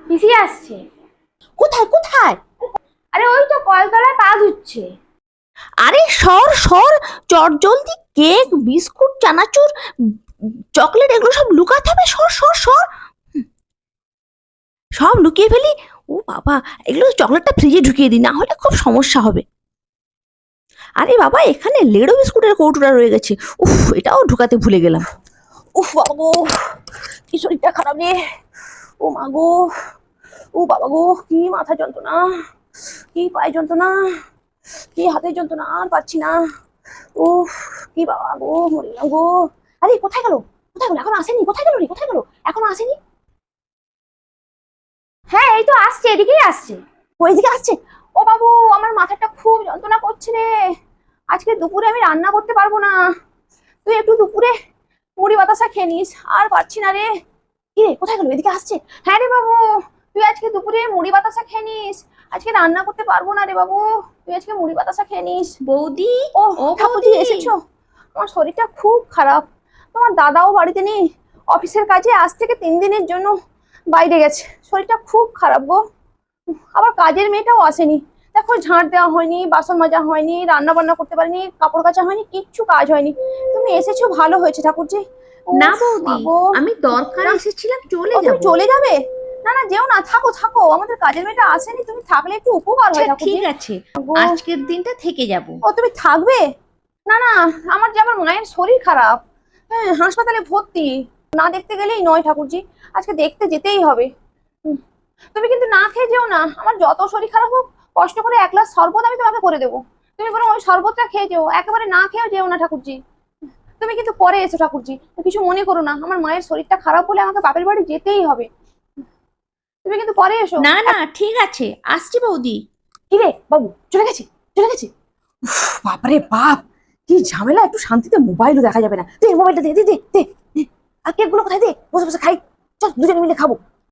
পিসি আসছে। কোথায় কোথায়? আরে ওই তো কলতলায় পা ধুচ্ছে। আরে সর সর, চট জলদি কেক বিস্কুট চানাচুর চকলেট এগুলো সব লুকাতে হবে, সর সর সর। সব লুকিয়ে ফেলি। ও বাবা, এগুলো চকলেটটা ফ্রিজে ঢুকিয়ে দিই, না হলে খুব সমস্যা হবে। আরে বাবা, এখানে লেডো বিস্কুটের কৌটোটা রয়ে গেছে। উফ, এটাও ঢুকাতে ভুলে গেলাম। উফ বাবা গো, কি শরীরটা খারাপ রে। ও মা গো, ও বাবা গো, কি মাথা যন্ত্রণা, কি পায়ে যন্ত্রণা, কি হাতে যন্ত্রণা, আর পাচ্ছি না। উফ, কি বাবা গো, মরিলাম গো। আরে কোথায় গেল, কোথায় গেল, এখনো আসেনি, কোথায় গেল রে, কোথায় গেল, এখনো আসেনি। হ্যাঁ এই তো আসছে, এদিকেই আসছে। ওই দিকে আসছে। ও বাবু, আমার মাথাটা খুব যন্ত্রণা করছে রে। আজকে দুপুরে আমি রান্না করতে পারবো না। তুই একটু দুপুরে মুড়ি বাতাসা খেয়ে নিস, আর পারছি না রে। কি রে, কোথায় গেল, এদিকে আসছে। হ্যাঁ রে বাবু, তুই আজকে দুপুরে মুড়ি বাতাসা খেয়ে নিস। আজকে রান্না করতে পারবো না রে বাবু, তুই আজকে মুড়ি বাতাসা খেয়ে নিস। বৌদি, ও ও ঠাকুরজি, বৌদি। এসেছো? আমার শরীরটা খুব খারাপ। তোমার দাদাও বাড়িতে নেই, অফিসের কাজে আজ থেকে 3 দিনের জন্য বাইরে গেছে। শরীরটা খুব খারাপ গো। আবার কাজের মেয়েটাও আসেনি। দেখো, ঝাঁট দেওয়া হয়নি, বাসন মাজা হয়নি, রান্না বান্না করতে পারিনি, কাপড় কাচা হয়নি, কিচ্ছু কাজ হয়নি। তুমি এসেছো, ভালো হয়েছে ঠাকুরজি। না উফ মা বৌদি, গো। আমি দরকারে না, এসেছিলাম, চলে ও তুমি যাব। চলে যাবে? না না, যেও না, থাকো থাকো, আমাদের কাজের মেয়েটা আসেনি, তুমি থাকলে একটু উপকার আচ্ছা হয় ঠাকুরজি। ঠিক আছে, গো, আজকের দিনটা থেকে যাব। ও তুমি থাকবে? না না, আমার মায়ের শরীর খারাপ। হ্যাঁ, হাসপাতালে ভর্তি। না দেখতে গেলেই নয় ঠাকুরজি, আজকে দেখতে যেতেই হবে। হুম, তুমি কিন্তু না খেয়ে যেও না। আমার যত শরীর খারাপ হোক, কষ্ট করে 1 গ্লাস শরবত আমি তোমাকে করে দেবো। তুমি বরং ওই শরবতটা খেয়ে যেও, একেবারে না খেয়েও যেও না ঠাকুরজি। তুমি কিন্তু পরে এসো ঠাকুরজি, কিছু মনে করো না। আমার মায়ের শরীরটা খারাপ বলে আমাকে বাপের বাড়ি যেতেই হবে। তুমি কিন্তু পরে এসো। না না ঠিক আছে, আসছি বৌদি। কি রে বাবু, চলে গেছে? চলে গেছে? উফ, বাপরে বাপ, কি ঝামেলা। একটু শান্তিতে মোবাইলও দেখা যাবে না। দে মোবাইলটা, দে দে দে দে। আর কেকগুলো কোথায়, দে, বসে বসে খাই। চল দুজনে মিলে খাবো।